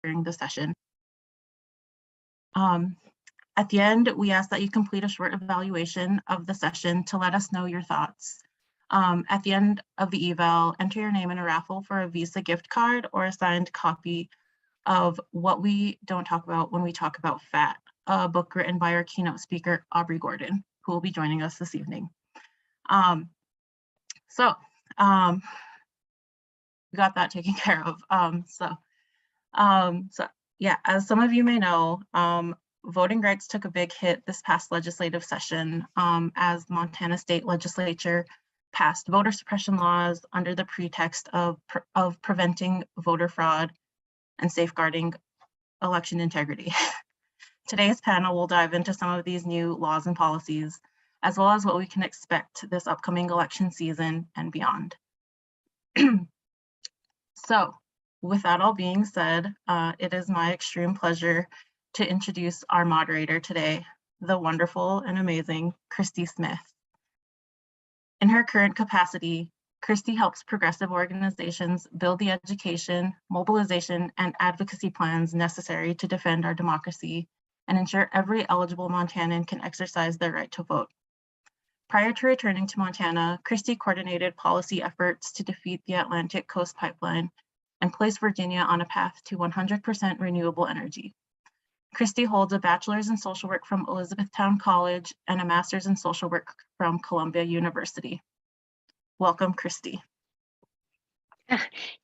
during the session. At the end, we ask that you complete a short evaluation of the session to let us know your thoughts. At the end of the eval, enter your name in a raffle for a Visa gift card or a signed copy of What We Don't Talk About When We Talk About Fat, a book written by our keynote speaker, Aubrey Gordon, who will be joining us this evening. We got that taken care of. Yeah, as some of you may know, voting rights took a big hit this past legislative session as the Montana State Legislature passed voter suppression laws under the pretext of preventing voter fraud and safeguarding election integrity. Today's panel will dive into some of these new laws and policies, as well as what we can expect this upcoming election season and beyond. So, with that all being said, it is my extreme pleasure to introduce our moderator today, the wonderful and amazing Christy Smith. In her current capacity, Christy helps progressive organizations build the education, mobilization, and advocacy plans necessary to defend our democracy and ensure every eligible Montanan can exercise their right to vote. Prior to returning to Montana, Christy coordinated policy efforts to defeat the Atlantic Coast Pipeline and place Virginia on a path to 100% renewable energy. Christy holds a bachelor's in social work from Elizabethtown College and a master's in social work from Columbia University. Welcome, Christy.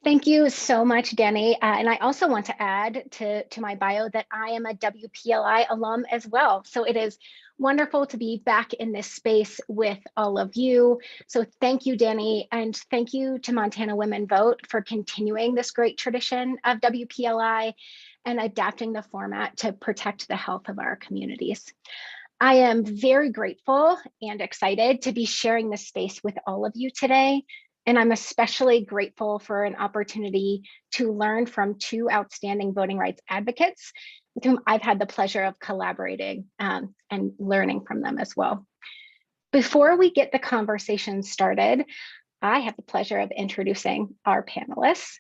Thank you so much, Danny. And I also want to add to my bio that I am a WPLI alum as well. So it is wonderful to be back in this space with all of you. So thank you, Danny, and thank you to Montana Women Vote for continuing this great tradition of WPLI and adapting the format to protect the health of our communities. I am very grateful and excited to be sharing this space with all of you today. And I'm especially grateful for an opportunity to learn from two outstanding voting rights advocates with whom I've had the pleasure of collaborating and learning from them as well. Before we get the conversation started, I have the pleasure of introducing our panelists.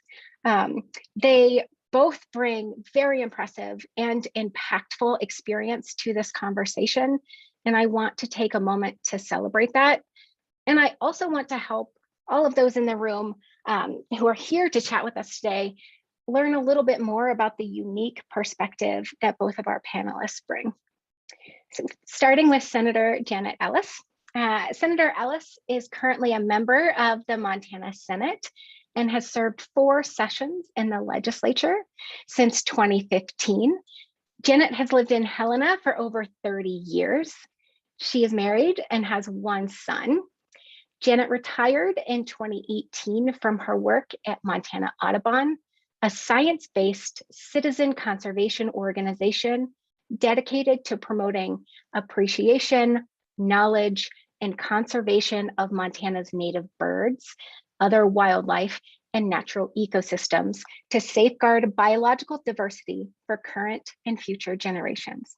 They both bring very impressive and impactful experience to this conversation, and I want to take a moment to celebrate that. And I also want to help all of those in the room who are here to chat with us today learn a little bit more about the unique perspective that both of our panelists bring. So starting with Senator Janet Ellis. Senator Ellis is currently a member of the Montana Senate and has served 4 sessions in the legislature since 2015. Janet has lived in Helena for over 30 years. She is married and has 1 son. Janet retired in 2018 from her work at Montana Audubon, a science-based citizen conservation organization dedicated to promoting appreciation, knowledge, and conservation of Montana's native birds, other wildlife, and natural ecosystems to safeguard biological diversity for current and future generations.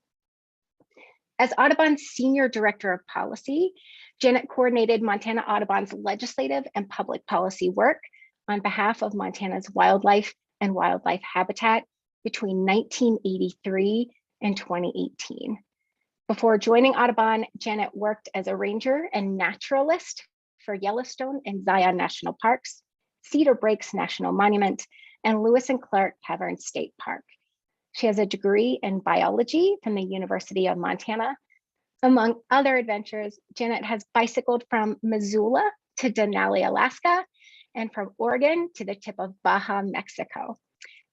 As Audubon's Senior Director of Policy, Janet coordinated Montana Audubon's legislative and public policy work on behalf of Montana's wildlife and wildlife habitat between 1983 and 2018. Before joining Audubon, Janet worked as a ranger and naturalist for Yellowstone and Zion National Parks, Cedar Breaks National Monument, and Lewis and Clark Cavern State Park. She has a degree in biology from the University of Montana. Among other adventures, Janet has bicycled from Missoula to Denali, Alaska, and from Oregon to the tip of Baja, Mexico.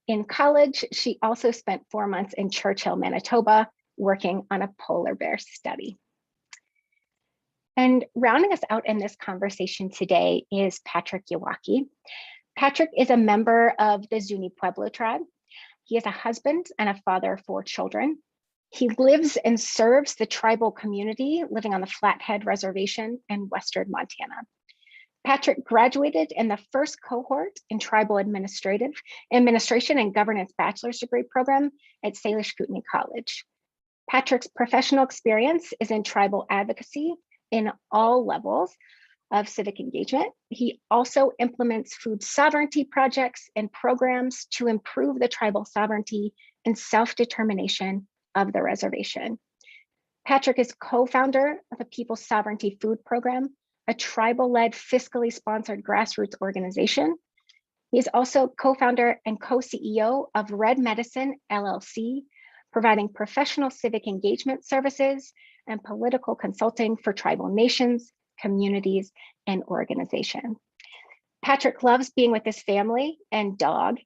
In college, she also spent 4 months in Churchill, Manitoba, working on a polar bear study. And rounding us out in this conversation today is Patrick Yawaki. Patrick is a member of the Zuni Pueblo tribe. He is a husband and a father of 4 children. He lives and serves the tribal community living on the Flathead Reservation in Western Montana. Patrick graduated in the first cohort in tribal administration and governance bachelor's degree program at Salish Kootenai College. Patrick's professional experience is in tribal advocacy in all levels, of civic engagement. He also implements food sovereignty projects and programs to improve the tribal sovereignty and self-determination of the reservation. Patrick is co-founder of the People's Sovereignty Food Program, a tribal-led, fiscally sponsored grassroots organization. He's also co-founder and co-CEO of Red Medicine LLC, providing professional civic engagement services and political consulting for tribal nations, communities, and organizations. Patrick loves being with his family and dog.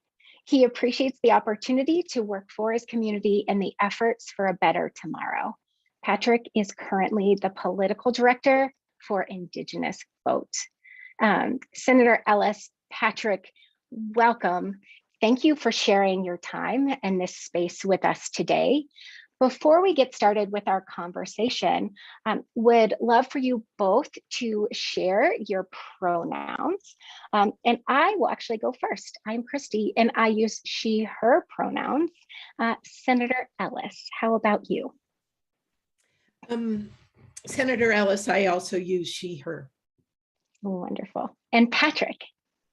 He appreciates the opportunity to work for his community and the efforts for a better tomorrow. Patrick is currently the political director for Indigenous Vote. Senator Ellis, Patrick, welcome. Thank you for sharing your time and this space with us today. Before we get started with our conversation, would love for you both to share your pronouns. And I will actually go first. I'm Christy and I use she, her pronouns. Senator Ellis, how about you? Senator Ellis, I also use she, her. Wonderful. And Patrick?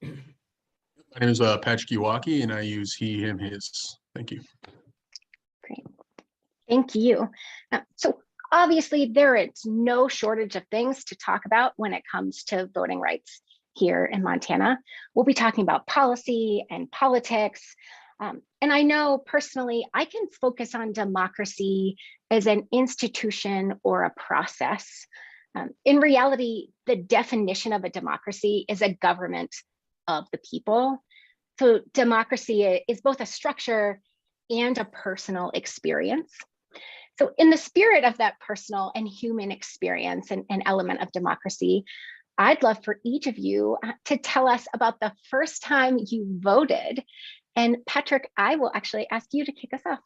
My name is Patrick Iwaki and I use he, him, his. Thank you. Great. Thank you. So obviously there is no shortage of things to talk about when it comes to voting rights here in Montana. We'll be talking about policy and politics. And I know personally, I can focus on democracy as an institution or a process. In reality, the definition of a democracy is a government of the people. So democracy is both a structure and a personal experience. So in the spirit of that personal and human experience and element of democracy, I'd love for each of you to tell us about the first time you voted. And Patrick, I will actually ask you to kick us off.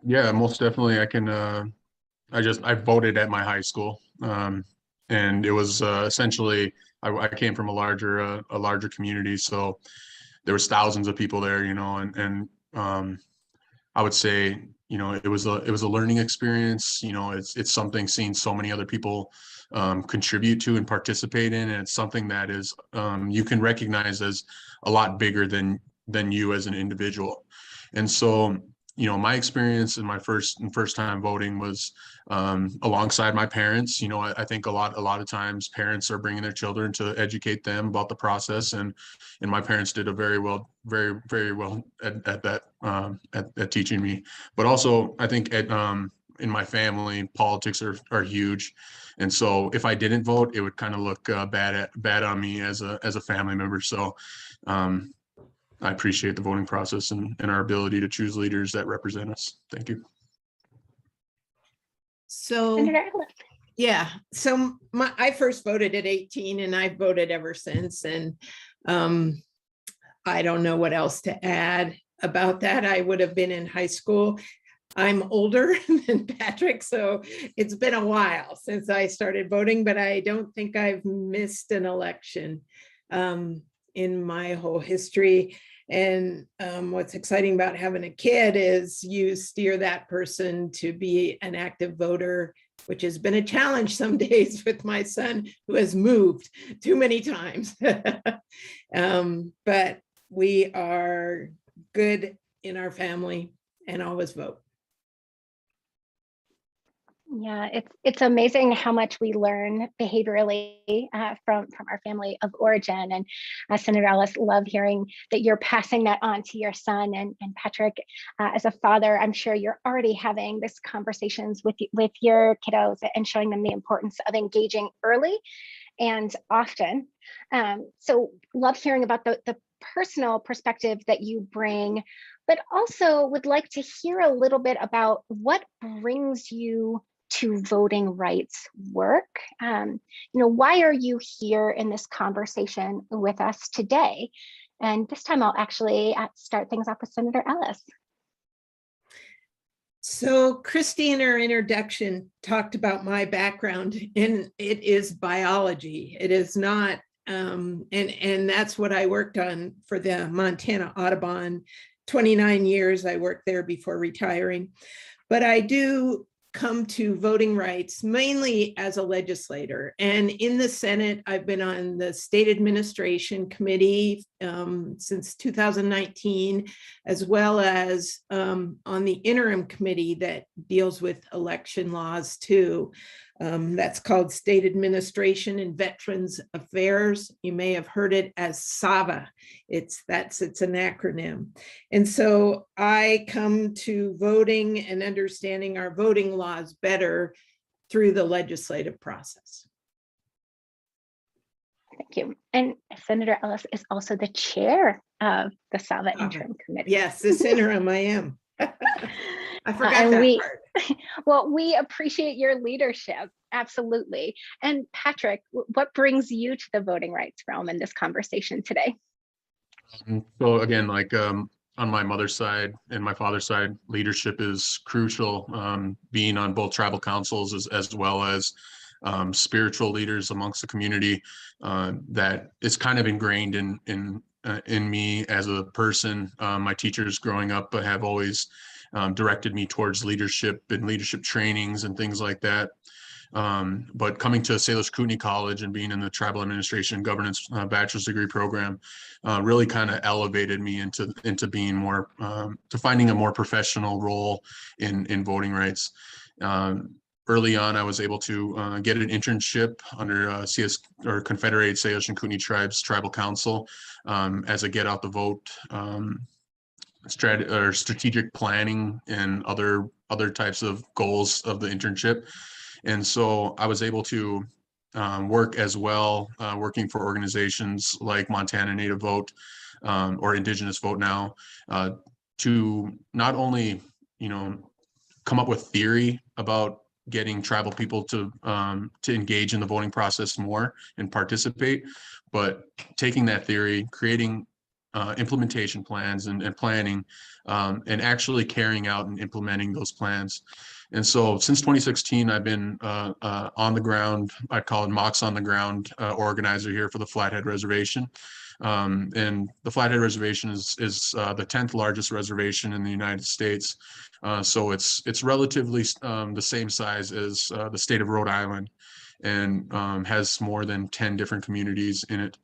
Yeah, most definitely. I can. I voted at my high school, and it was essentially I came from a larger community, so there was thousands of people there, and I would say, it was a learning experience. It's something seeing so many other people contribute to and participate in, and it's something that is you can recognize as a lot bigger than you as an individual. And so, my experience in my first time voting was alongside my parents. I think a lot of times parents are bringing their children to educate them about the process, and my parents did a very well at that at teaching me. But also, I think in my family, politics are huge, and so if I didn't vote, it would kind of look bad on me as a family member. So I appreciate the voting process and our ability to choose leaders that represent us. Thank you. So, yeah, so I first voted at 18 and I've voted ever since. And I don't know what else to add about that. I would have been in high school. I'm older than Patrick, so it's been a while since I started voting, but I don't think I've missed an election in my whole history. And what's exciting about having a kid is you steer that person to be an active voter, which has been a challenge some days with my son, who has moved too many times. But we are good in our family and always vote. Yeah, it's amazing how much we learn behaviorally from our family of origin. And Senator Ellis, love hearing that you're passing that on to your son. And Patrick, as a father, I'm sure you're already having these conversations with your kiddos and showing them the importance of engaging early and often. So love hearing about the personal perspective that you bring, but also would like to hear a little bit about what brings you to voting rights work. Why are you here in this conversation with us today? And this time I'll actually start things off with Senator Ellis. So Christy in her introduction talked about my background, and it is biology. It is not, and that's what I worked on for the Montana Audubon. 29 years I worked there before retiring. But I do come to voting rights mainly as a legislator. And in the Senate, I've been on the State Administration Committee since 2019, as well as on the interim committee that deals with election laws too. That's called State Administration and Veterans Affairs. You may have heard it as SAVA. It's an acronym. And so I come to voting and understanding our voting laws better through the legislative process. Thank you. And Senator Ellis is also the chair of the SAVA Interim Committee. Yes, this interim I am. I forgot and that part. Well, we appreciate your leadership. Absolutely. And Patrick, what brings you to the voting rights realm in this conversation today? So again, like on my mother's side and my father's side, leadership is crucial. Being on both tribal councils as well as spiritual leaders amongst the community, that is kind of ingrained in me as a person. My teachers growing up have always directed me towards leadership and leadership trainings and things like that. But coming to Salish Kootenai College and being in the Tribal Administration and Governance bachelor's degree program really kind of elevated me into being more, to finding a more professional role in voting rights. Early on, I was able to get an internship under CS or Confederated Salish and Kootenai Tribes Tribal Council as a get out the vote strategic planning and other types of goals of the internship. And so I was able to work as well, working for organizations like Montana Native Vote or Indigenous Vote Now, to not only, come up with theory about getting tribal people to engage in the voting process more and participate, but taking that theory, creating implementation plans and planning, and actually carrying out and implementing those plans. And so since 2016, I've been on the ground, I call it Mox on the ground organizer here for the Flathead Reservation. And the Flathead Reservation is the 10th largest reservation in the United States. So it's relatively the same size as the state of Rhode Island, and has more than 10 different communities in it.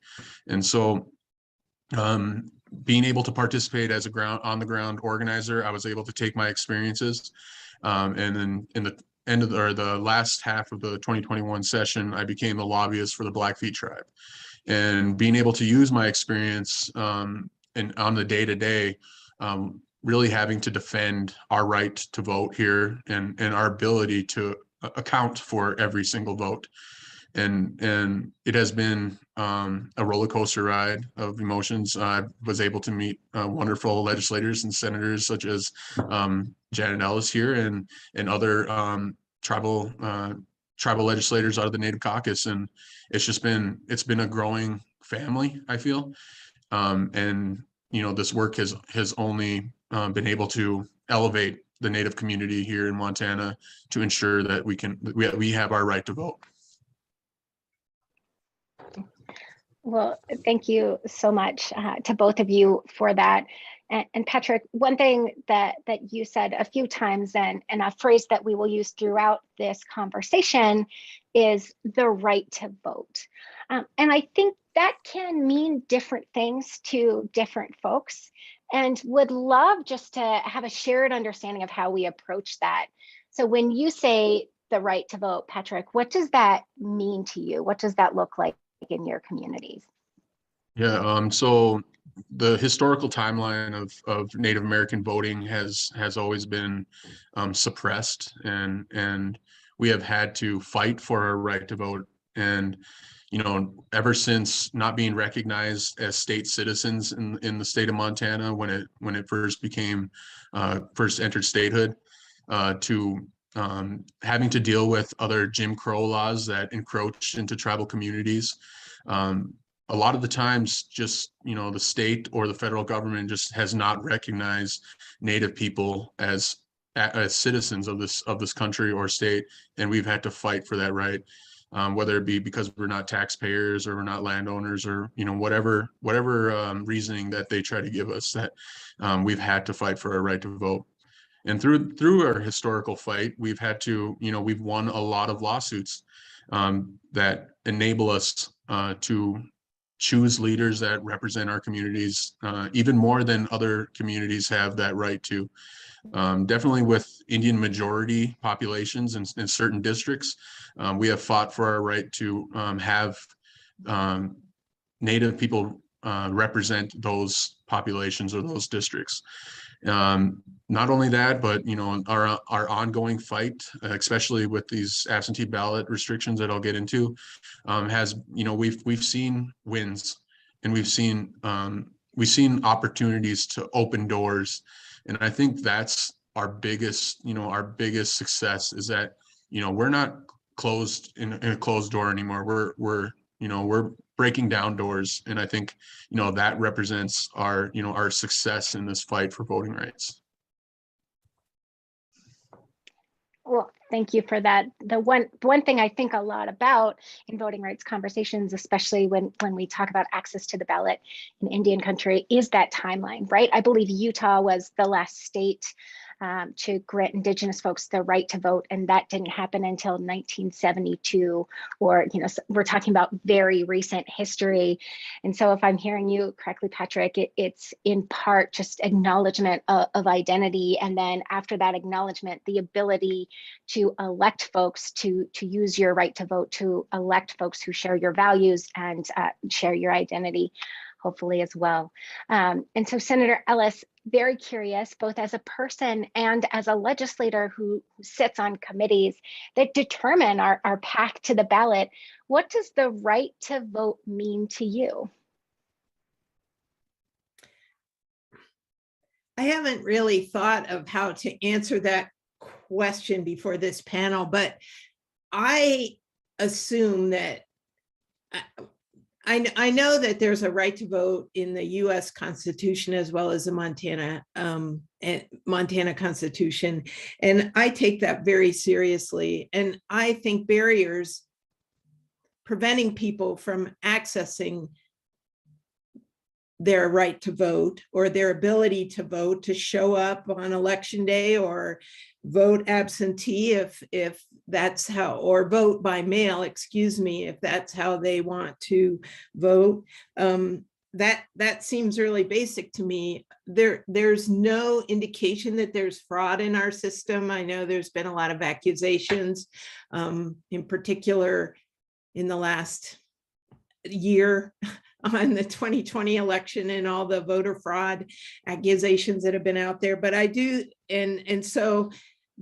And so being able to participate as a on the ground organizer, I was able to take my experiences, and then in the end of the last half of the 2021 session, I became the lobbyist for the Blackfeet tribe, and being able to use my experience and on the day-to-day, really having to defend our right to vote here and our ability to account for every single vote. And it has been a roller coaster ride of emotions. I was able to meet wonderful legislators and senators such as Janet Ellis here and other tribal legislators out of the Native Caucus, and it's been a growing family, I feel, and this work has only been able to elevate the Native community here in Montana to ensure that we have our right to vote. Well, thank you so much to both of you for that. And Patrick, one thing that you said a few times, and a phrase that we will use throughout this conversation, is the right to vote. And I think that can mean different things to different folks, and would love just to have a shared understanding of how we approach that. So when you say the right to vote, Patrick, what does that mean to you? What does that look like in your communities? Yeah, so the historical timeline of Native American voting has always been suppressed, and we have had to fight for our right to vote. And ever since not being recognized as state citizens in the state of Montana when it first entered statehood, to having to deal with other Jim Crow laws that encroached into tribal communities. A lot of the times, just the state or the federal government just has not recognized Native people as citizens of this country or state, and we've had to fight for that right, whether it be because we're not taxpayers or we're not landowners, or whatever reasoning that they try to give us, that we've had to fight for our right to vote. And through our historical fight, we've had to, we've won a lot of lawsuits that enable us to choose leaders that represent our communities even more than other communities have that right to. Definitely with Indian majority populations in certain districts, we have fought for our right to have Native people represent those populations or those districts. Not only that, but our ongoing fight, especially with these absentee ballot restrictions that I'll get into, has we've seen wins, and we've seen opportunities to open doors, and I think that's our biggest success, is that we're not closed in a closed door anymore. We're breaking down doors, and I think that represents our our success in this fight for voting rights. Well, thank you for that. The one thing I think a lot about in voting rights conversations, especially when we talk about access to the ballot in Indian country, is that timeline, right? I believe Utah was the last state to grant Indigenous folks the right to vote, and that didn't happen until 1972, or we're talking about very recent history. And so if I'm hearing you correctly, Patrick, it's in part just acknowledgement of identity, and then after that acknowledgement, the ability to elect folks, to use your right to vote, to elect folks who share your values and share your identity, hopefully as well. And so Senator Ellis, very curious, both as a person and as a legislator who sits on committees that determine our path to the ballot, what does the right to vote mean to you? I haven't really thought of how to answer that question before this panel, but I assume that I know that there's a right to vote in the U.S. Constitution as well as the Montana Constitution, and I take that very seriously. And I think barriers preventing people from accessing their right to vote or their ability to vote, to show up on election day or vote absentee if that's how, or vote by mail, excuse me, if that's how they want to vote. That seems really basic to me. There's no indication that there's fraud in our system. I know there's been a lot of accusations, in particular in the last year on the 2020 election and all the voter fraud accusations that have been out there. But I do, and so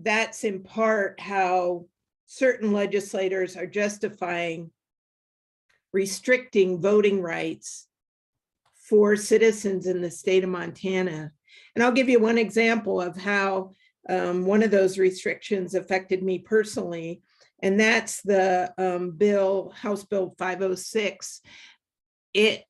that's in part how certain legislators are justifying restricting voting rights for citizens in the state of Montana. And I'll give you one example of how one of those restrictions affected me personally, and that's the House Bill 506. It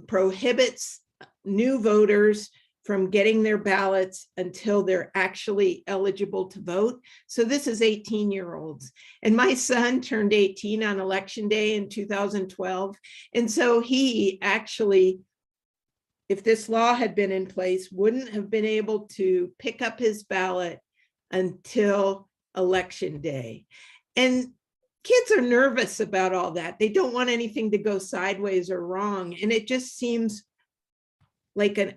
prohibits new voters from getting their ballots until they're actually eligible to vote. So this is 18-year-olds. And my son turned 18 on election day in 2012. And so he actually, if this law had been in place, wouldn't have been able to pick up his ballot until election day. And kids are nervous about all that. They don't want anything to go sideways or wrong. And it just seems like an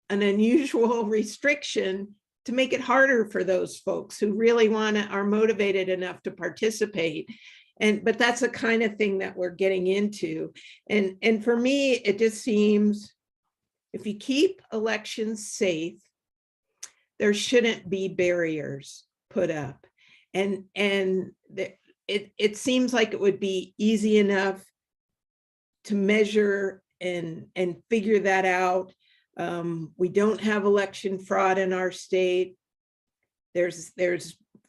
unusual restriction to make it harder for those folks who really are motivated enough to participate. But that's the kind of thing that we're getting into. And for me, it just seems if you keep elections safe, there shouldn't be barriers put up. And it seems like it would be easy enough to measure and figure that out. We don't have election fraud in our state. There's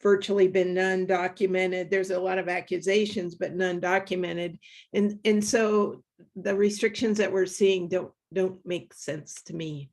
virtually been none documented. There's a lot of accusations, but none documented. And so the restrictions that we're seeing don't make sense to me.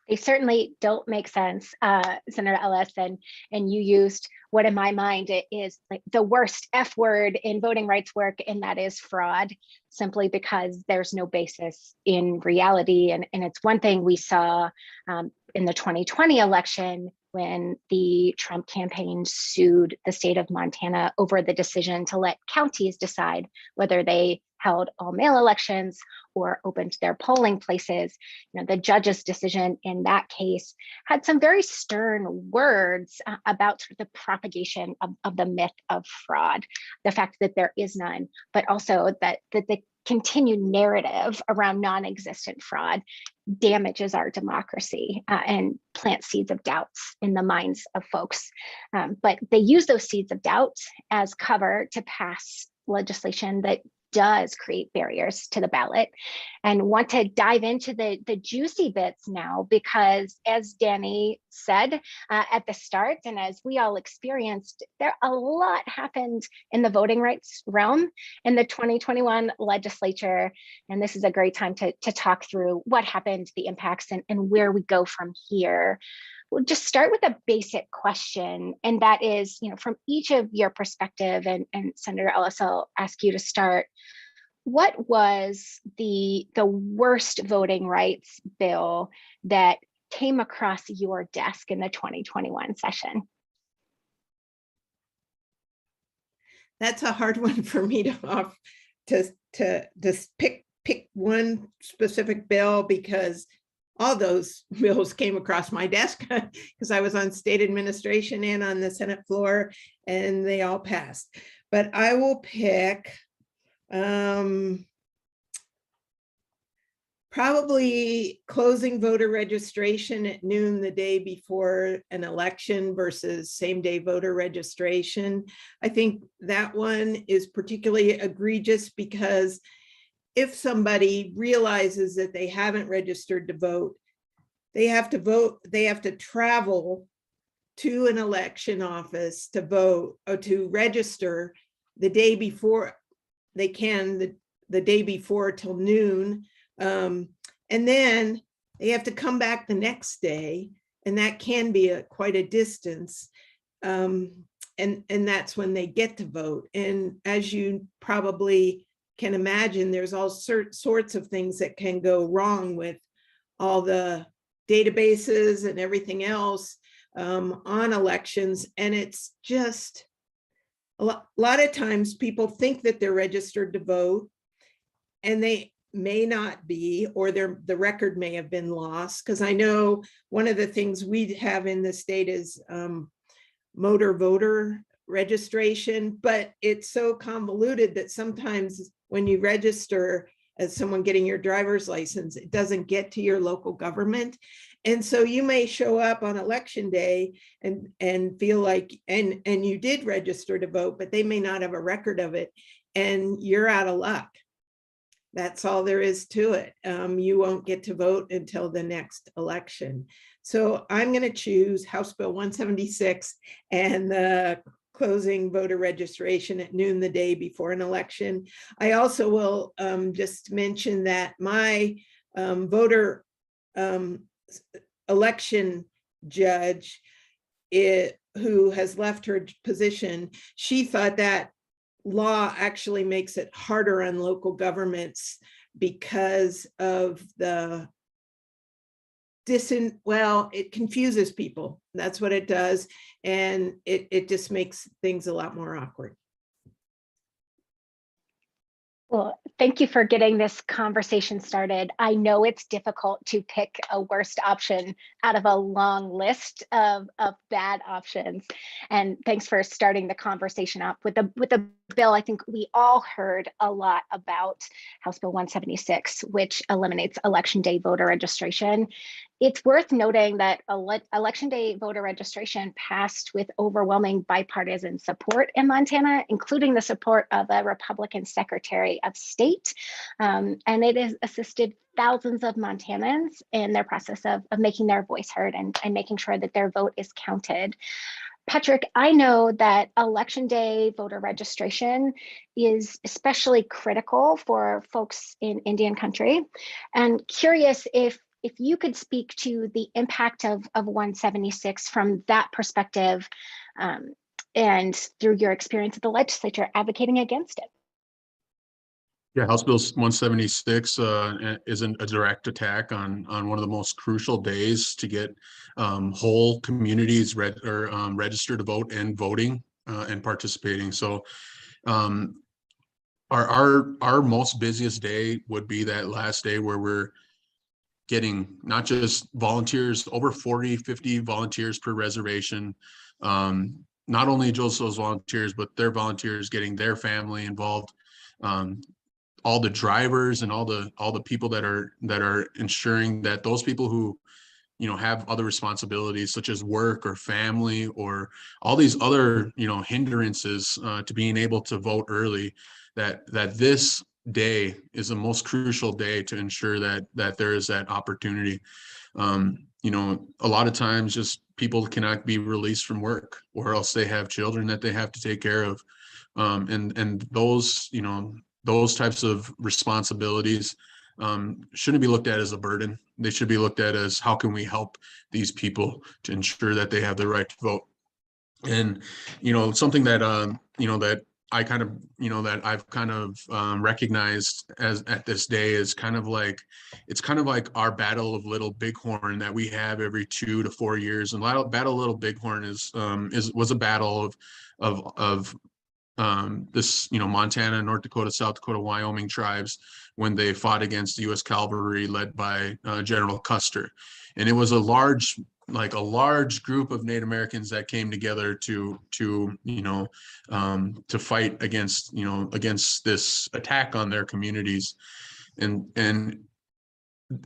They certainly don't make sense, Senator Ellis, and you used what in my mind is like the worst F word in voting rights work, and that is fraud, simply because there's no basis in reality. And it's one thing we saw in the 2020 election when the Trump campaign sued the state of Montana over the decision to let counties decide whether they held all mail elections or opened their polling places. You know, the judge's decision in that case had some very stern words about sort of the propagation of the myth of fraud, the fact that there is none, but also that the continued narrative around non-existent fraud damages our democracy and plants seeds of doubts in the minds of folks. But they use those seeds of doubt as cover to pass legislation that does create barriers to the ballot, and want to dive into the juicy bits now, because as Danny said at the start, and as we all experienced, a lot happened in the voting rights realm in the 2021 legislature. And this is a great time to talk through what happened, the impacts, and where we go from here. We'll just start with a basic question, and that is, you know, from each of your perspective, and Senator Ellis, I'll ask you to start. What was the worst voting rights bill that came across your desk in the 2021 session? That's a hard one for me to pick one specific bill, because all those bills came across my desk because I was on state administration and on the Senate floor, and they all passed. But I will pick probably closing voter registration at noon the day before an election versus same-day voter registration. I think that one is particularly egregious because if somebody realizes that they haven't registered to vote, they have to travel to an election office to vote or to register the day before. They can the day before till noon. And then they have to come back the next day, and that can be quite a distance. And that's when they get to vote. And as you probably can imagine, there's all sorts of things that can go wrong with all the databases and everything else on elections. And it's just a lot of times people think that they're registered to vote, and they may not be, or the record may have been lost. Because I know one of the things we have in the state is motor voter registration, but it's so convoluted that sometimes when you register as someone getting your driver's license, it doesn't get to your local government. And so you may show up on election day and feel like, and you did register to vote, but they may not have a record of it, and you're out of luck. That's all there is to it. You won't get to vote until the next election. So I'm going to choose House Bill 176 and the closing voter registration at noon the day before an election. I also will just mention that my voter election judge, who has left her position, she thought that law actually makes it harder on local governments because of the it confuses people. That's what it does. And it just makes things a lot more awkward. Well, thank you for getting this conversation started. I know it's difficult to pick a worst option out of a long list of bad options. And thanks for starting the conversation up with the bill. I think we all heard a lot about House Bill 176, which eliminates election day voter registration. It's worth noting that election day voter registration passed with overwhelming bipartisan support in Montana, including the support of a Republican Secretary of State. And it has assisted thousands of Montanans in their process of making their voice heard and making sure that their vote is counted. Patrick, I know that election day voter registration is especially critical for folks in Indian country, and curious if if you could speak to the impact of 176 from that perspective, and through your experience at the legislature advocating against it. Yeah, House Bill 176 isn't a direct attack on one of the most crucial days to get whole communities registered to vote and voting and participating. So our most busiest day would be that last day where we're getting not just volunteers, over 40, 50 volunteers per reservation. Not only just those volunteers, but their volunteers getting their family involved. All the drivers and all the people that are ensuring that those people who have other responsibilities such as work or family or all these other hindrances to being able to vote early, that this day is the most crucial day to ensure that there is that opportunity. A lot of times just people cannot be released from work, or else they have children that they have to take care of, and those types of responsibilities shouldn't be looked at as a burden. They should be looked at as, how can we help these people to ensure that they have the right to vote? And something that that I kind of that I've kind of recognized as at this day is it's kind of like our Battle of Little Bighorn that we have every 2 to 4 years. And Battle of Little Bighorn was a battle of this Montana, North Dakota, South Dakota, Wyoming tribes when they fought against the U.S. cavalry led by General Custer. And it was a large group of Native Americans that came together to fight against this attack on their communities. And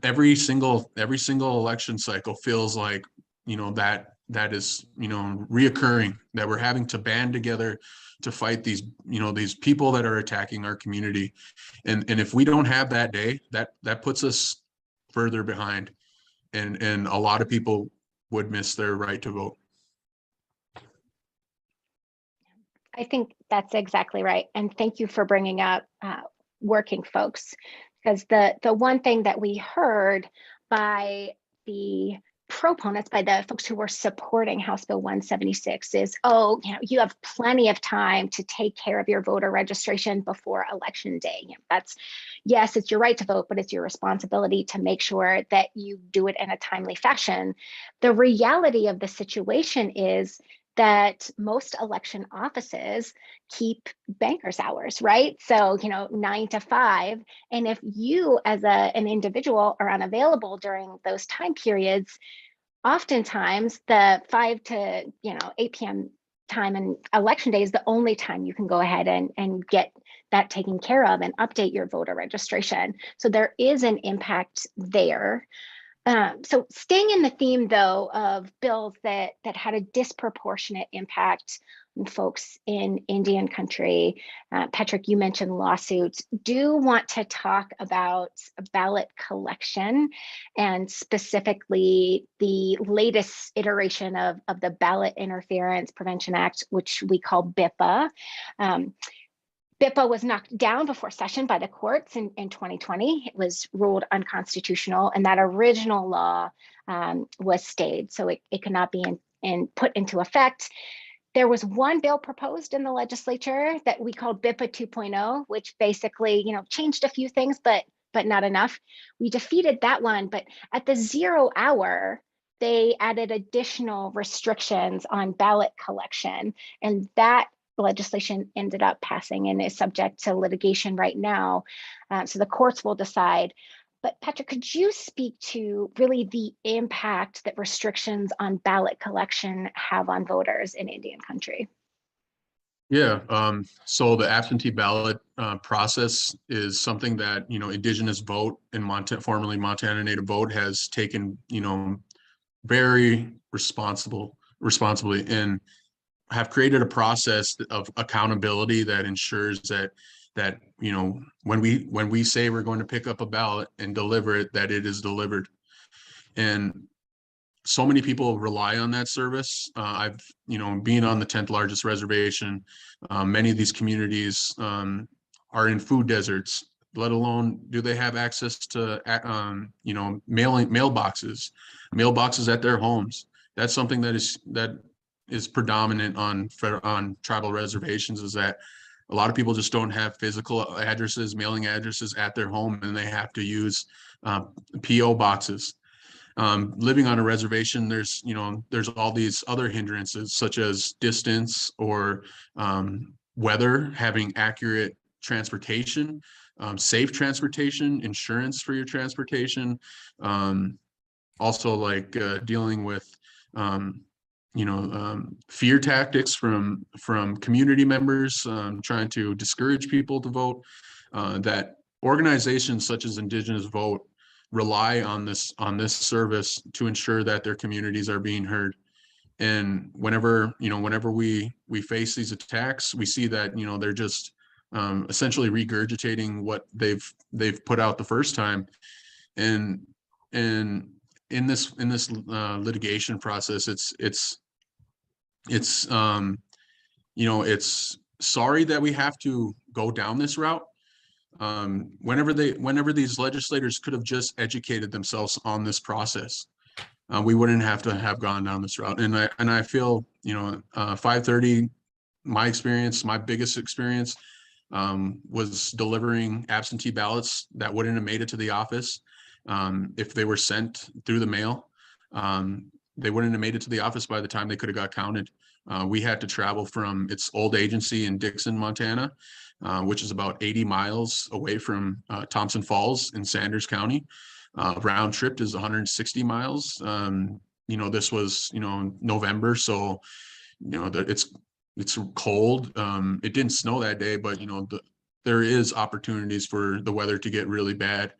every single election cycle feels like that is reoccurring, that we're having to band together to fight these people that are attacking our community. And if we don't have that day, that puts us further behind, and a lot of people would miss their right to vote. I think that's exactly right. And thank you for bringing up working folks, because the one thing that we heard by the proponents, by the folks who were supporting House Bill 176 is, you have plenty of time to take care of your voter registration before Election Day. Yes, it's your right to vote, but it's your responsibility to make sure that you do it in a timely fashion. The reality of the situation is that most election offices keep bankers hours, right? So, 9 to 5. And if you as an individual are unavailable during those time periods, oftentimes the 5 to 8 p.m. time and Election Day is the only time you can go ahead and get that taken care of and update your voter registration. So there is an impact there. So staying in the theme, though, of bills that had a disproportionate impact on folks in Indian country, Patrick, you mentioned lawsuits. Do want to talk about ballot collection and specifically the latest iteration of the Ballot Interference Prevention Act, which we call BIPA. BIPA was knocked down before session by the courts in 2020. It was ruled unconstitutional, and that original law was stayed, so it could not be put into effect. There was one bill proposed in the legislature that we called BIPA 2.0, which basically, changed a few things, but not enough. We defeated that one, but at the 0 hour, they added additional restrictions on ballot collection, and that legislation ended up passing and is subject to litigation right now. So the courts will decide. But Patrick, could you speak to really the impact that restrictions on ballot collection have on voters in Indian country? Yeah, so the absentee ballot process is something that, Indigenous Vote and formerly Montana Native Vote has taken, very responsibly and have created a process of accountability that ensures that when we say we're going to pick up a ballot and deliver it, that it is delivered. And so many people rely on that service. I've being on the 10th largest reservation, many of these communities are in food deserts. let alone do they have access to, you know, mailboxes at their homes. That's something that is predominant on tribal reservations, is that a lot of people just don't have physical addresses, mailing addresses at their home, and they have to use PO boxes. Living on a reservation, there's all these other hindrances such as distance or weather, having accurate transportation, safe transportation, insurance for your transportation, also like dealing with fear tactics from community members, trying to discourage people to vote. That organizations such as Indigenous Vote rely on this service to ensure that their communities are being heard. And whenever we face these attacks, we see that they're just essentially regurgitating what they've put out the first time. And in this litigation process, it's sorry that we have to go down this route. Whenever these legislators could have just educated themselves on this process, we wouldn't have to have gone down this route. And I feel 530, my biggest experience was delivering absentee ballots that wouldn't have made it to the office. If they were sent through the mail, they wouldn't have made it to the office by the time they could have got counted. We had to travel from its old agency in Dixon, Montana, which is about 80 miles away from Thompson Falls in Sanders County. Round trip is 160 miles. This was November, so it's cold. It didn't snow that day, but there is opportunities for the weather to get really bad.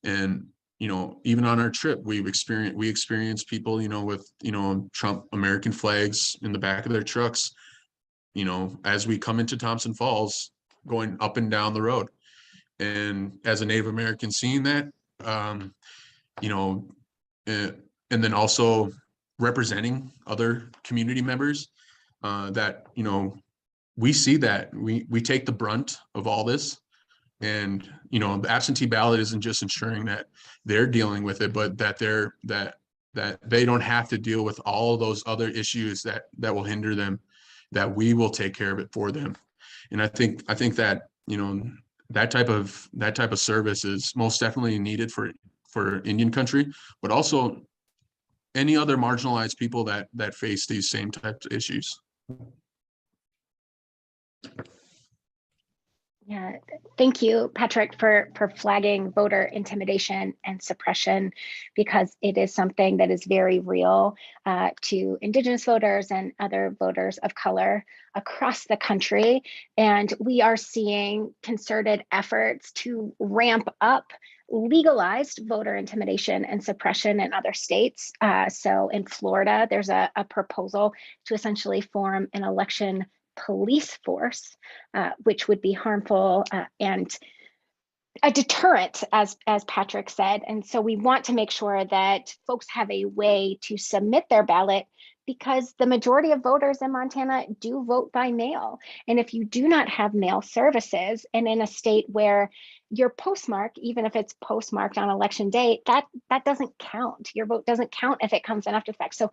And even on our trip, we experienced people with Trump American flags in the back of their trucks as we come into Thompson Falls, going up and down the road. And as a Native American seeing that, and then also representing other community members, that we see that we take the brunt of all this. And the absentee ballot isn't just ensuring that they're dealing with it, but that they don't have to deal with all of those other issues that will hinder them, that we will take care of it for them. And I think that that type of service is most definitely needed for Indian country, but also any other marginalized people that face these same types of issues. Yeah, thank you, Patrick, for flagging voter intimidation and suppression, because it is something that is very real to Indigenous voters and other voters of color across the country. And we are seeing concerted efforts to ramp up legalized voter intimidation and suppression in other states. So in Florida, there's a proposal to essentially form an election police force, which would be harmful and a deterrent, as Patrick said. And so we want to make sure that folks have a way to submit their ballot, because the majority of voters in Montana do vote by mail. And if you do not have mail services, and in a state where your postmark, even if it's postmarked on election day, that doesn't count. Your vote doesn't count if it comes in after the fact. So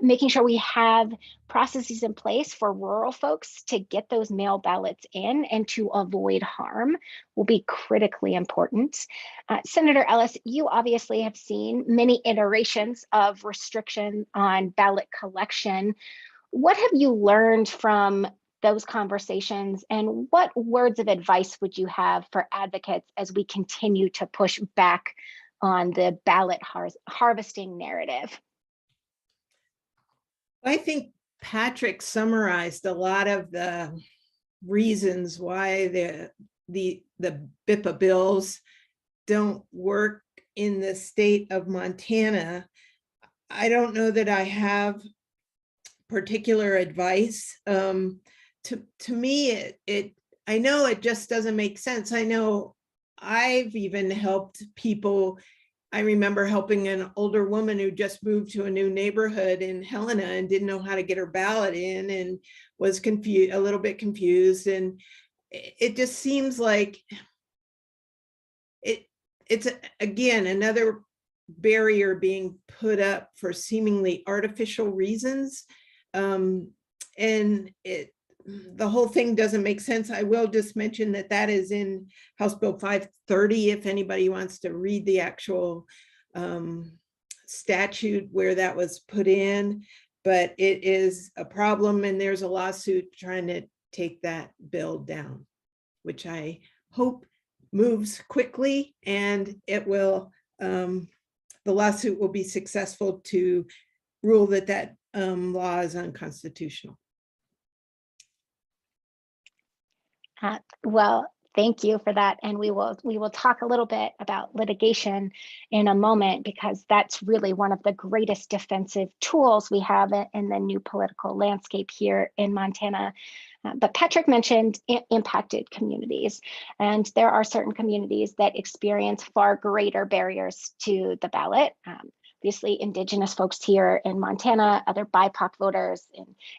making sure we have processes in place for rural folks to get those mail ballots in and to avoid harm will be critically important. Senator Ellis, you obviously have seen many iterations of restriction on ballot collection. What have you learned from those conversations, and what words of advice would you have for advocates as we continue to push back on the ballot harvesting narrative? I think Patrick summarized a lot of the reasons why the BIPA bills don't work in the state of Montana. I don't know that I have particular advice. To me, I know it just doesn't make sense. I know I've even helped people. I remember helping an older woman who just moved to a new neighborhood in Helena and didn't know how to get her ballot in and was confused, a little bit confused. And it just seems like it's again another barrier being put up for seemingly artificial reasons, and the whole thing doesn't make sense. I will just mention that that is in House Bill 530 if anybody wants to read the actual statute where that was put in, but it is a problem, and there's a lawsuit trying to take that bill down, which I hope moves quickly, and it will, the lawsuit will be successful to rule that that law is unconstitutional. Well, thank you for that. And we will talk a little bit about litigation in a moment, because that's really one of the greatest defensive tools we have in the new political landscape here in Montana. But Patrick mentioned impacted communities, and there are certain communities that experience far greater barriers to the ballot. Obviously, Indigenous folks here in Montana, other BIPOC voters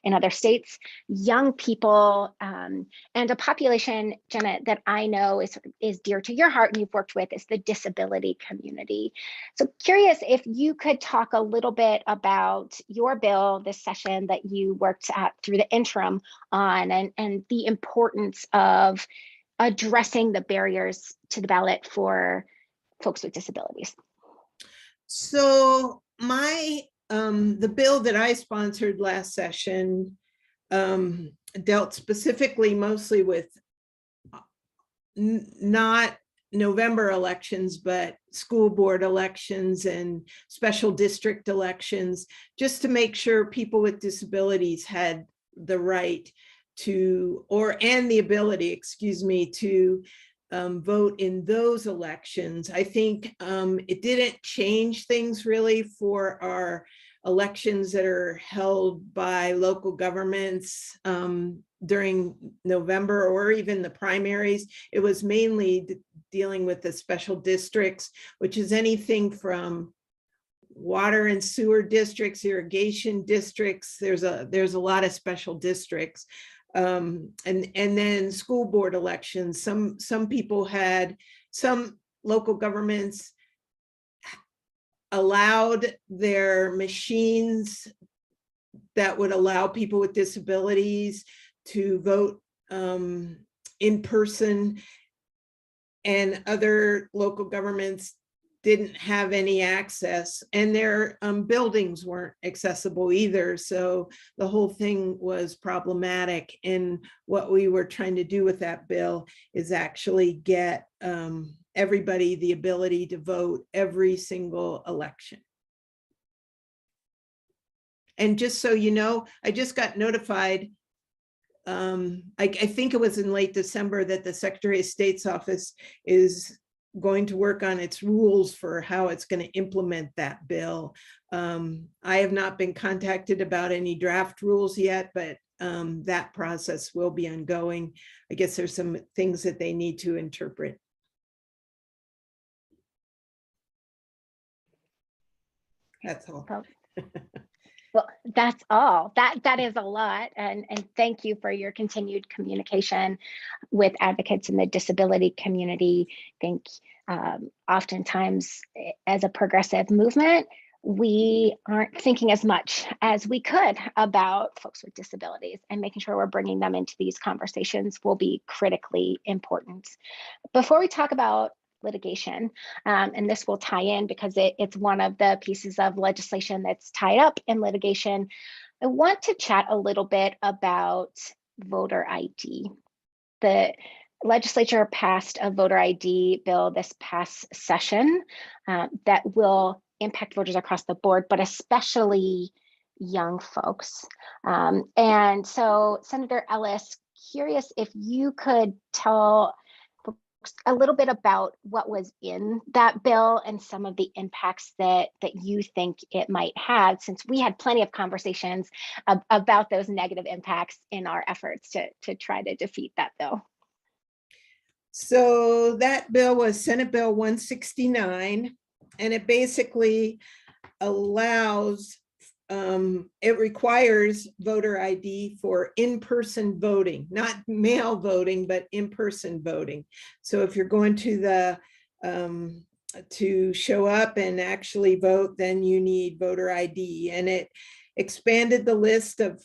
in other states, young people, and a population, Jenna, that I know is dear to your heart and you've worked with, is the disability community. So curious if you could talk a little bit about your bill this session that you worked at through the interim on, and the importance of addressing the barriers to the ballot for folks with disabilities. So my the bill that I sponsored last session dealt specifically mostly with not November elections, but school board elections and special district elections, just to make sure people with disabilities had the right to, and the ability, excuse me, to vote in those elections. I think it didn't change things really for our elections that are held by local governments during November, or even the primaries. It was mainly dealing with the special districts, which is anything from water and sewer districts, irrigation districts. There's a lot of special districts. And then school board elections. Some people had, some local governments allowed their machines that would allow people with disabilities to vote in person, and other local governments didn't have any access, and their buildings weren't accessible either. So the whole thing was problematic. And what we were trying to do with that bill is actually get everybody the ability to vote every single election. And just so you know, I just got notified, I think it was in late December, that the Secretary of State's office is going to work on its rules for how it's going to implement that bill. I have not been contacted about any draft rules yet, but that process will be ongoing. I guess there's some things that they need to interpret. That's all. Well, that's all. That is a lot. And thank you for your continued communication with advocates in the disability community. I think oftentimes as a progressive movement, we aren't thinking as much as we could about folks with disabilities, and making sure we're bringing them into these conversations will be critically important. Before we talk about litigation, and this will tie in because it's one of the pieces of legislation that's tied up in litigation, I want to chat a little bit about voter ID. The legislature passed a voter ID bill this past session that will impact voters across the board, but especially young folks. And so, Senator Ellis, curious if you could tell a little bit about what was in that bill and some of the impacts that you think it might have, since we had plenty of conversations about those negative impacts in our efforts to try to defeat that bill. So that bill was Senate Bill 169, and it basically allows, it requires voter ID for in-person voting, not mail voting, but in-person voting. So if you're going to the to show up and actually vote, then you need voter ID. And it expanded the list of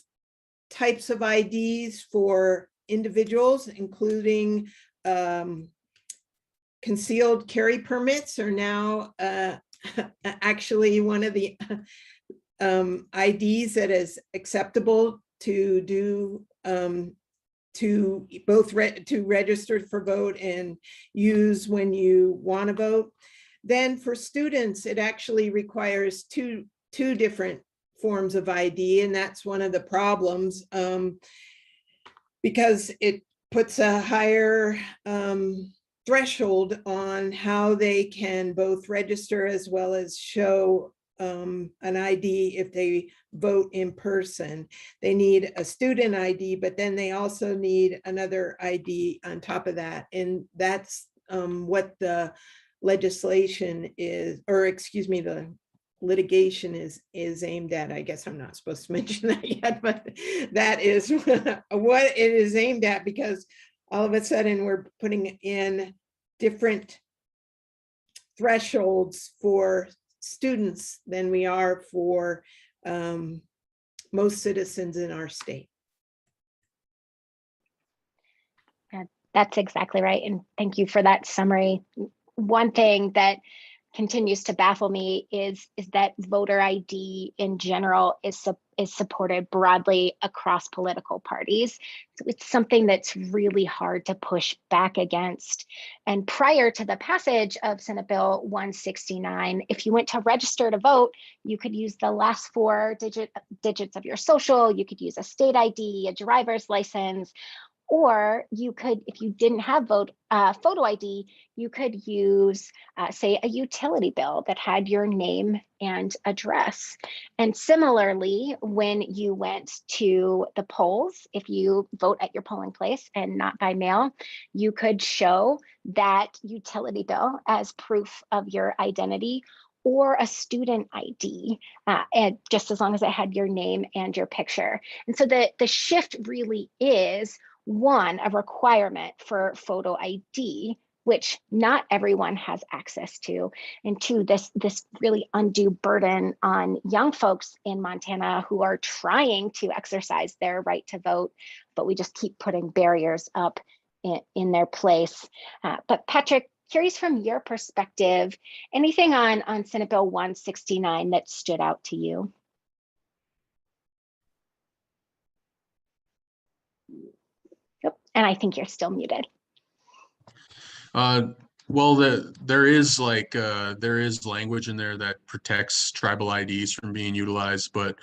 types of IDs for individuals, including concealed carry permits are now actually one of the IDs that is acceptable to do to both to register for vote and use when you want to vote. Then for students, it actually requires two different forms of ID, and that's one of the problems because it puts a higher threshold on how they can both register as well as show an ID if they vote in person. They need a student ID, but then they also need another ID on top of that. And that's what the legislation is, or excuse me, the litigation is aimed at. I guess I'm not supposed to mention that yet, but that is what it is aimed at, because all of a sudden we're putting in different thresholds for students than we are for most citizens in our state. That's exactly right. And thank you for that summary. One thing that continues to baffle me is that voter ID in general is supported broadly across political parties. So it's something that's really hard to push back against. And prior to the passage of Senate Bill 169, if you went to register to vote, you could use the last four digits of your social, you could use a state ID, a driver's license, or you could, if you didn't have photo ID, you could use, say, a utility bill that had your name and address. And similarly, when you went to the polls, if you vote at your polling place and not by mail, you could show that utility bill as proof of your identity, or a student ID, and just as long as it had your name and your picture. And so the shift really is, one, a requirement for photo ID, which not everyone has access to, and two, this really undue burden on young folks in Montana who are trying to exercise their right to vote, but we just keep putting barriers up in their place. But Patrick, curious from your perspective, anything on Senate Bill 169 that stood out to you? And I think you're still muted. Well, there is language in there that protects tribal IDs from being utilized, but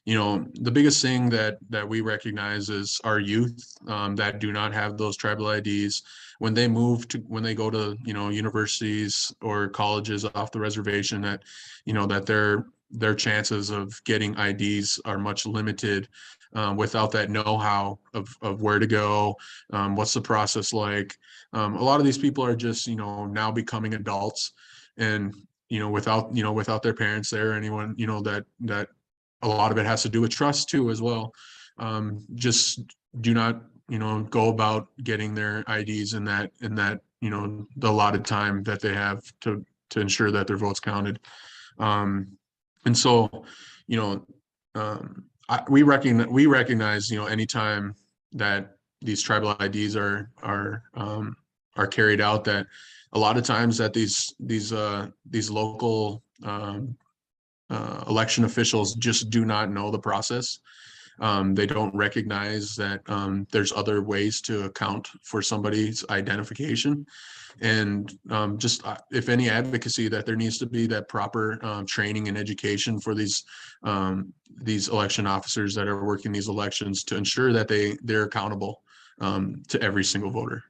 the biggest thing that we recognize is our youth that do not have those tribal IDs. When they go to universities or colleges off the reservation, that their chances of getting IDs are much limited without that know-how of where to go, what's the process like. A lot of these people are just now becoming adults, and without their parents there, or anyone that a lot of it has to do with trust too as well. Just do not go about getting their IDs in that the allotted time that they have to ensure that their vote's counted. And so we recognize anytime that these tribal IDs are carried out, that a lot of times that these local election officials just do not know the process. They don't recognize that there's other ways to account for somebody's identification, and just if any advocacy, that there needs to be that proper training and education for these election officers that are working these elections, to ensure that they're accountable to every single voter.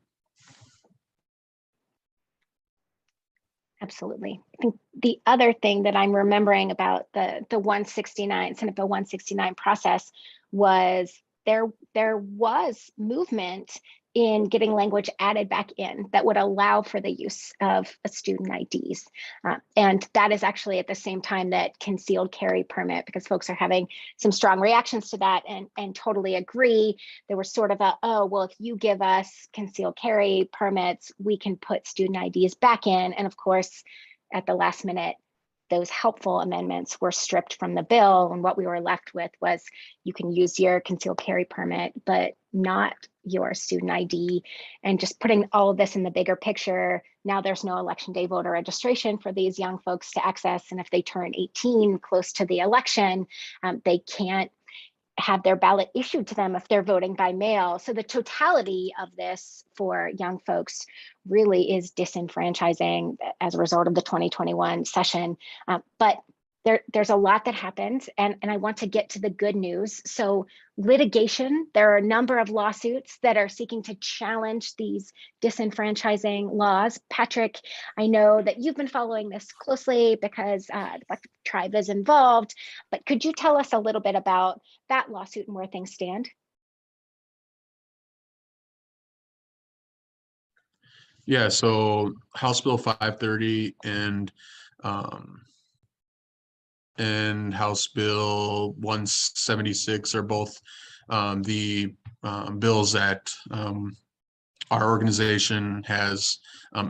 Absolutely. I think the other thing that I'm remembering about the 169, Senate Bill 169 process was there was movement in getting language added back in that would allow for the use of a student IDs. And that is actually at the same time that concealed carry permit, because folks are having some strong reactions to that and totally agree. There was sort of a, oh, well, if you give us concealed carry permits, we can put student IDs back in. And of course, at the last minute, those helpful amendments were stripped from the bill. And what we were left with was you can use your concealed carry permit, but not your student ID. And just putting all of this in the bigger picture, now there's no election day voter registration for these young folks to access. And if they turn 18 close to the election, they can't have their ballot issued to them if they're voting by mail. So the totality of this for young folks really is disenfranchising as a result of the 2021 session. But there's a lot that happened, and I want to get to the good news. So litigation, there are a number of lawsuits that are seeking to challenge these disenfranchising laws. Patrick, I know that you've been following this closely because the Black Tribe is involved, but could you tell us a little bit about that lawsuit and where things stand? Yeah, so House Bill 530 and House Bill 176 are both the bills that our organization has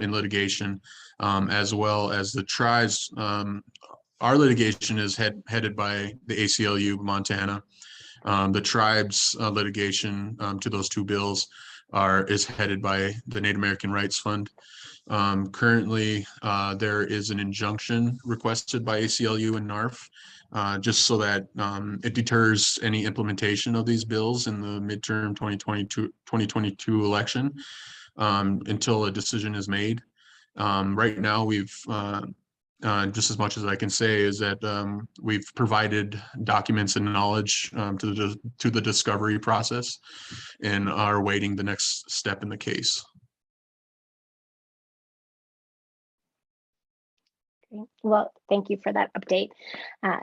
in litigation, as well as the tribes. Our litigation is headed by the ACLU Montana. The tribes litigation to those two bills is headed by the Native American Rights Fund. Currently, there is an injunction requested by ACLU and NARF, just so that it deters any implementation of these bills in the midterm 2022 election until a decision is made. Right now, we've just as much as I can say is that we've provided documents and knowledge to the discovery process and are awaiting the next step in the case. Well, thank you for that update.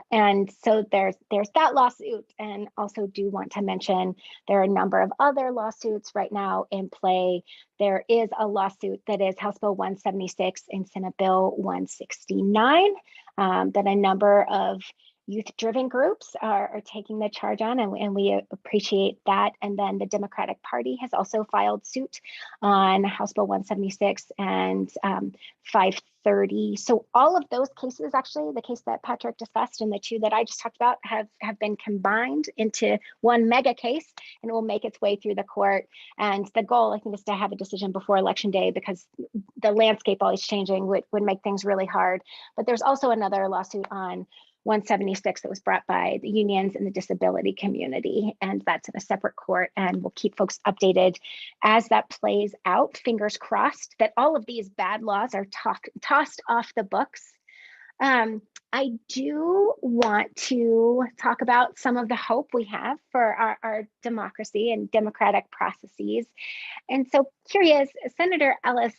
And so there's that lawsuit, and also do want to mention there are a number of other lawsuits right now in play. There is a lawsuit that is House Bill 176 and Senate Bill 169 that a number of youth-driven groups are taking the charge on, and we appreciate that. And then the Democratic Party has also filed suit on House Bill 176 and 530. So all of those cases, actually, the case that Patrick discussed and the two that I just talked about have been combined into one mega case, and it will make its way through the court. And the goal, I think, is to have a decision before Election Day, because the landscape always changing would make things really hard. But there's also another lawsuit on 176 that was brought by the unions and the disability community, and that's in a separate court, and we'll keep folks updated as that plays out. Fingers crossed that all of these bad laws are tossed off the books. I do want to talk about some of the hope we have for our democracy and democratic processes. And so curious, Senator Ellis,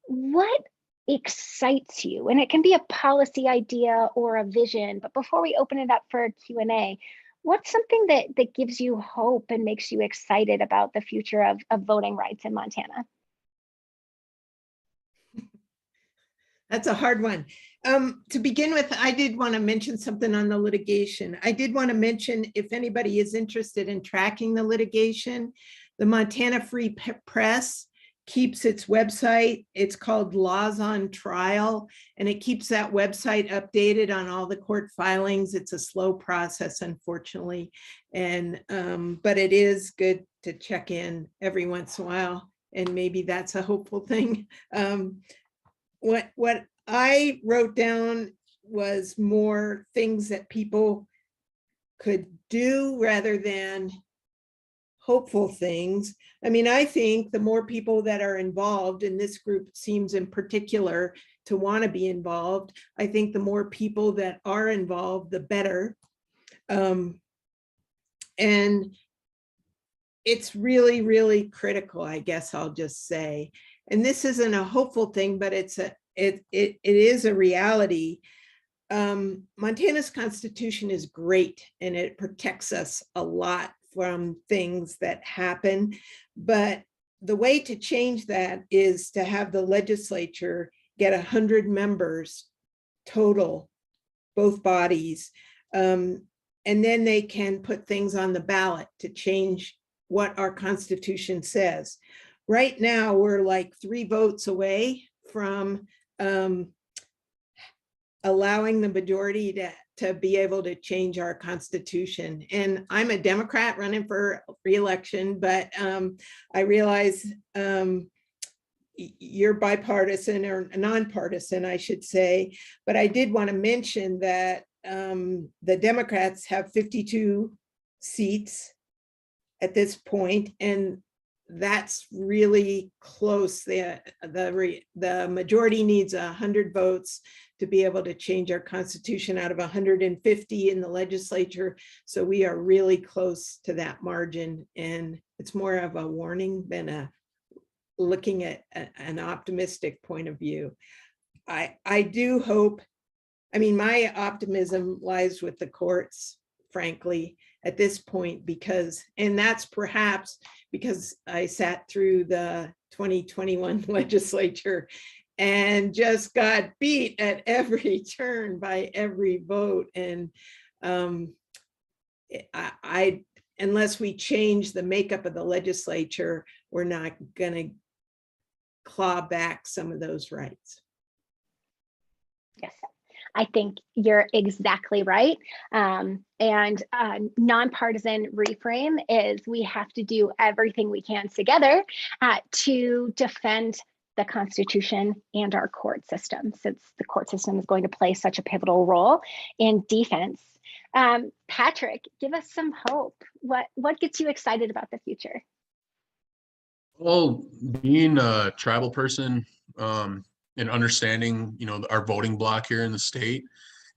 what excites you? And it can be a policy idea or a vision, but before we open it up for Q&A, what's something that gives you hope and makes you excited about the future of voting rights in Montana? That's a hard one. To begin with, I did want to mention something on the litigation. I did want to mention, if anybody is interested in tracking the litigation, the Montana Free Press keeps its website. It's called Laws on Trial, and it keeps that website updated on all the court filings. It's a slow process, unfortunately, and but it is good to check in every once in a while, and maybe that's a hopeful thing. What I wrote down was more things that people could do rather than hopeful things. I mean, I think the more people that are involved, and this group seems in particular to want to be involved, I think the more people that are involved, the better. And it's really, really critical, I guess I'll just say. And this isn't a hopeful thing, but it is a reality. Montana's Constitution is great, and it protects us a lot from things that happen, but the way to change that is to have the legislature get 100 members total, both bodies. And then they can put things on the ballot to change what our Constitution says. Right now, we're like 3 votes away from allowing the majority to be able to change our Constitution. And I'm a Democrat running for re-election, but I realize you're bipartisan or nonpartisan, I should say. But I did want to mention that the Democrats have 52 seats at this point, and that's really close. The majority needs 100 votes to be able to change our Constitution out of 150 in the legislature. So we are really close to that margin, and it's more of a warning than a looking at an optimistic point of view. I do hope, I mean, my optimism lies with the courts, frankly, at this point, because, and that's perhaps because I sat through the 2021 legislature and just got beat at every turn by every vote. And unless we change the makeup of the legislature, we're not going to claw back some of those rights. Yes, I think you're exactly right. Nonpartisan reframe is we have to do everything we can together to defend the Constitution and our court system, since the court system is going to play such a pivotal role in defense. Patrick, give us some hope. What gets you excited about the future? Well, being a tribal person and understanding, our voting block here in the state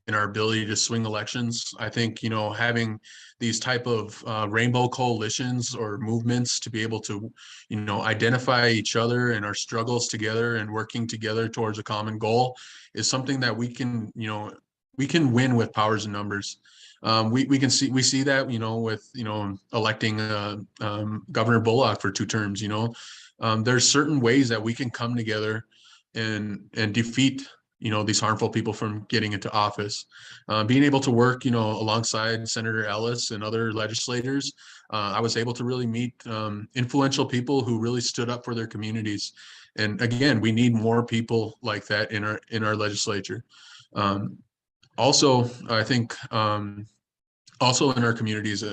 and our ability to swing elections, I think, having these type of rainbow coalitions or movements to be able to, identify each other and our struggles together and working together towards a common goal is something that we can win with powers and numbers. We see that, with, electing Governor Bullock for 2 terms, there's certain ways that we can come together and defeat, these harmful people from getting into office. Being able to work, alongside Senator Ellis and other legislators, I was able to really meet influential people who really stood up for their communities. And again, we need more people like that in our legislature. Also, I think also in our communities,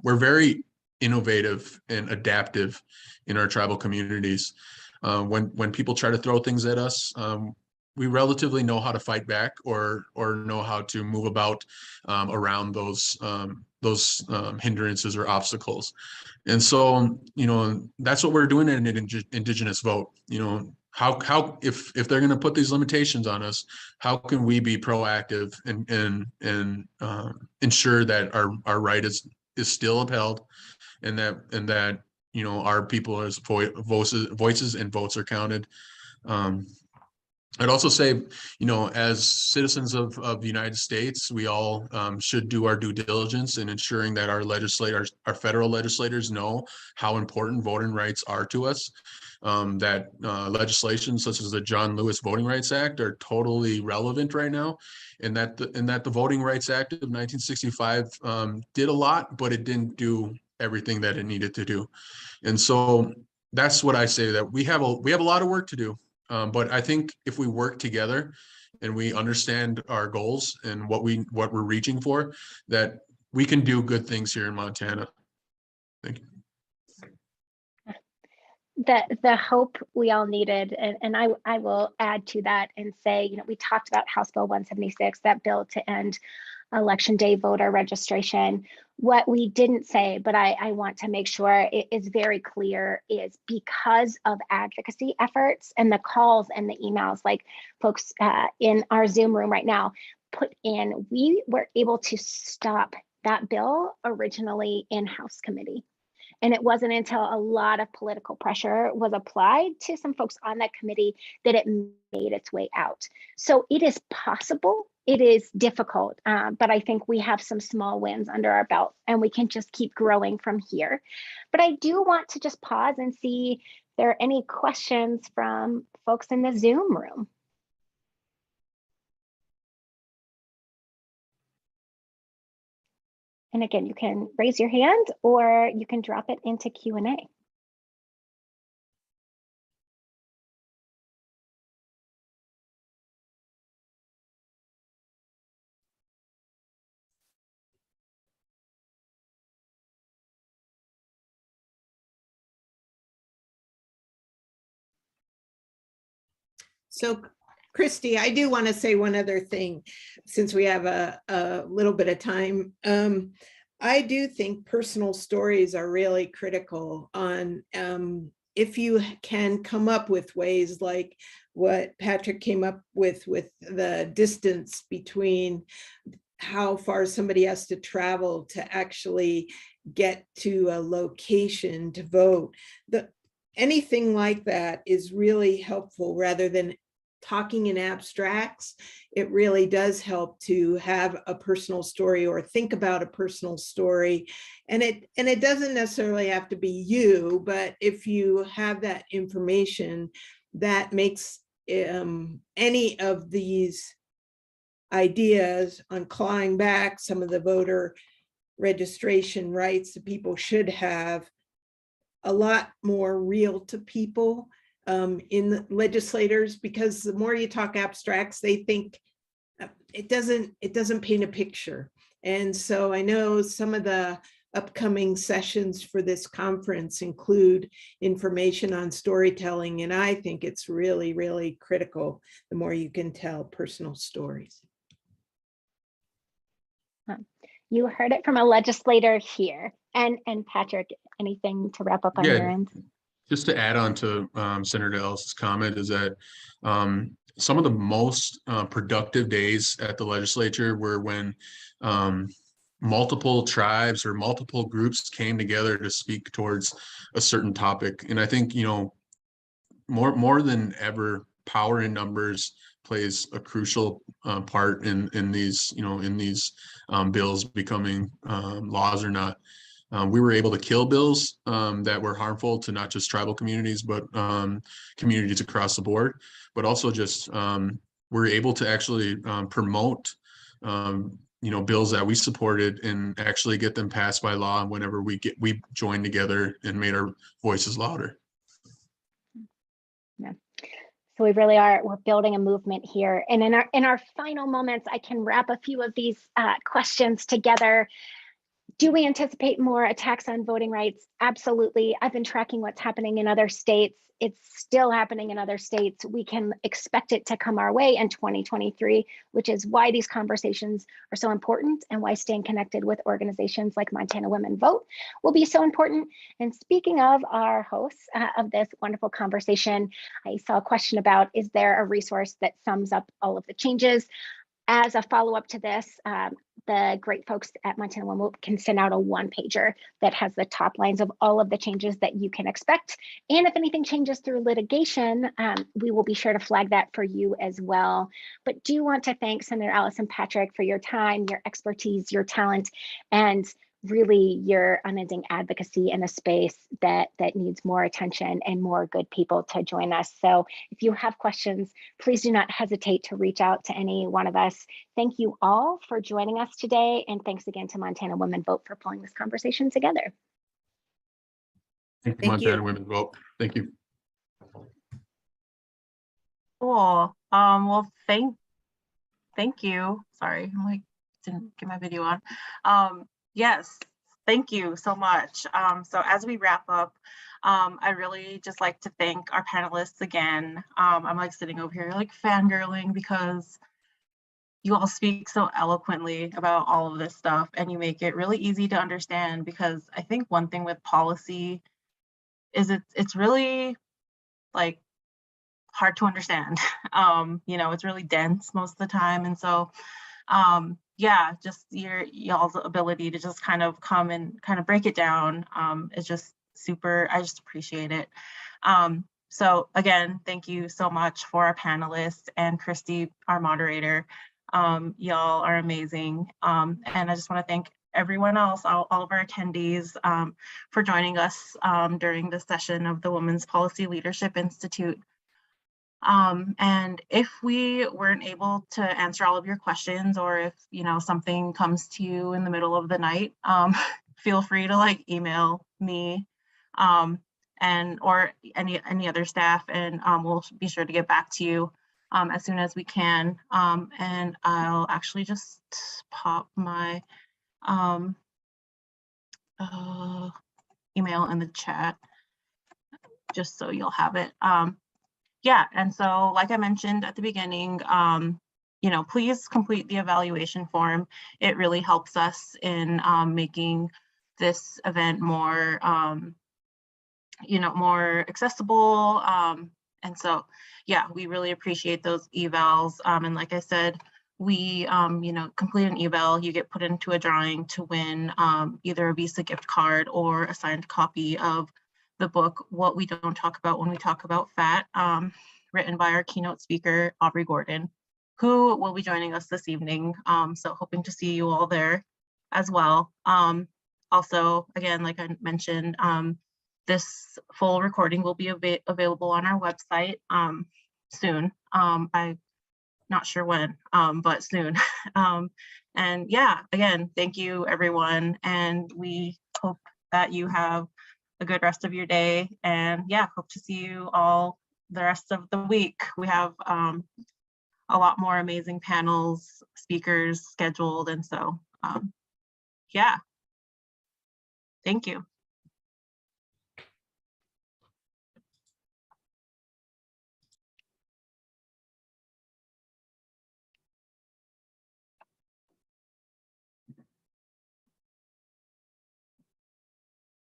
we're very innovative and adaptive in our tribal communities. When people try to throw things at us, we relatively know how to fight back or know how to move about around those hindrances or obstacles. And so, that's what we're doing in an Indigenous vote. How if they're going to put these limitations on us, how can we be proactive and ensure that our right is still upheld, and that our people's voices and votes are counted. I'd also say, as citizens of the United States, we all should do our due diligence in ensuring that our federal legislators know how important voting rights are to us. That legislation such as the John Lewis Voting Rights Act are totally relevant right now, and that the Voting Rights Act of 1965 did a lot, but it didn't do everything that it needed to do. And so that's what I say, that we have a lot of work to do. But I think if we work together and we understand our goals and what we're reaching for, that we can do good things here in Montana. Thank you. The hope we all needed, and I will add to that and say, we talked about House Bill 176, that bill to end election day voter registration. What we didn't say, but I want to make sure it is very clear, is because of advocacy efforts and the calls and the emails, like folks in our Zoom room right now put in, we were able to stop that bill originally in House committee. And it wasn't until a lot of political pressure was applied to some folks on that committee that it made its way out. So it is possible it is difficult, but I think we have some small wins under our belt and we can just keep growing from here. But I do want to just pause and see if there are any questions from folks in the Zoom room. And again, you can raise your hand or you can drop it into Q&A. So Christy, I do want to say one other thing, since we have a little bit of time. I do think personal stories are really critical on if you can come up with ways like what Patrick came up with the distance between how far somebody has to travel to actually get to a location to vote. Anything like that is really helpful rather than talking in abstracts. It really does help to have a personal story or think about a personal story. And it doesn't necessarily have to be you, but if you have that information, that makes any of these ideas on clawing back some of the voter registration rights that people should have a lot more real to people in the legislators, because the more you talk abstracts, they think it doesn't paint a picture. And so I know some of the upcoming sessions for this conference include information on storytelling, and I think it's really, really critical the more you can tell personal stories. You heard it from a legislator here. And Patrick, anything to wrap up on your end? Just to add on to Senator Ellis's comment is that some of the most productive days at the legislature were when multiple tribes or multiple groups came together to speak towards a certain topic. And I think, you know, more than ever, power in numbers plays a crucial part in these, you know, in these bills becoming laws or not. We were able to kill bills that were harmful to not just tribal communities, but communities across the board, but also just we're able to actually promote you know, bills that we supported and actually get them passed by law whenever we joined together and made our voices louder. Yeah. So we're building a movement here. And in our final moments, I can wrap a few of these questions together. Do we anticipate more attacks on voting rights? Absolutely. I've been tracking what's happening in other states. It's still happening in other states. We can expect it to come our way in 2023, which is why these conversations are so important and why staying connected with organizations like Montana Women Vote will be so important. And speaking of our hosts of this wonderful conversation, I saw a question about, is there a resource that sums up all of the changes? As a follow-up to this, the great folks at Montana Women Vote can send out a one-pager that has the top lines of all of the changes that you can expect. And if anything changes through litigation, we will be sure to flag that for you as well. But do want to thank Senator Ellis and Patrick for your time, your expertise, your talent, and really your unending advocacy in a space that needs more attention and more good people to join us. So if you have questions, please do not hesitate to reach out to any one of us. Thank you all for joining us today. And thanks again to Montana Women Vote for pulling this conversation together. Thank you, Montana Women Vote. Thank you. Cool. Well, thank you. Sorry, I'm like, didn't get my video on. Yes, thank you so much. So as we wrap up, I really just like to thank our panelists again. I'm like sitting over here like fangirling because you all speak so eloquently about all of this stuff and you make it really easy to understand, because I think one thing with policy is it's really like hard to understand. You know, it's really dense most of the time. And so yeah, just y'all's ability to just kind of come and kind of break it down is just super. I just appreciate it. So again, thank you so much for our panelists and Christy, our moderator. Y'all are amazing. And I just want to thank everyone else, all of our attendees, for joining us during this session of the Women's Policy Leadership Institute. And if we weren't able to answer all of your questions, or if something comes to you in the middle of the night, feel free to like email me and or any other staff, and we'll be sure to get back to you as soon as we can. And I'll actually just pop my email in the chat just so you'll have it. Yeah, and so like I mentioned at the beginning, please complete the evaluation form. It really helps us in making this event more, more accessible. And so, yeah, we really appreciate those evals. And like I said, we, complete an eval, you get put into a drawing to win either a Visa gift card or a signed copy of the book, What We Don't Talk About When We Talk About Fat, written by our keynote speaker, Aubrey Gordon, who will be joining us this evening. So hoping to see you all there as well. Also, again, like I mentioned, this full recording will be available on our website soon. I'm not sure when, but soon. And yeah, again, thank you everyone. And we hope that you have a good rest of your day. And yeah, hope to see you all the rest of the week. We have a lot more amazing panels, speakers scheduled. And so, yeah, thank you.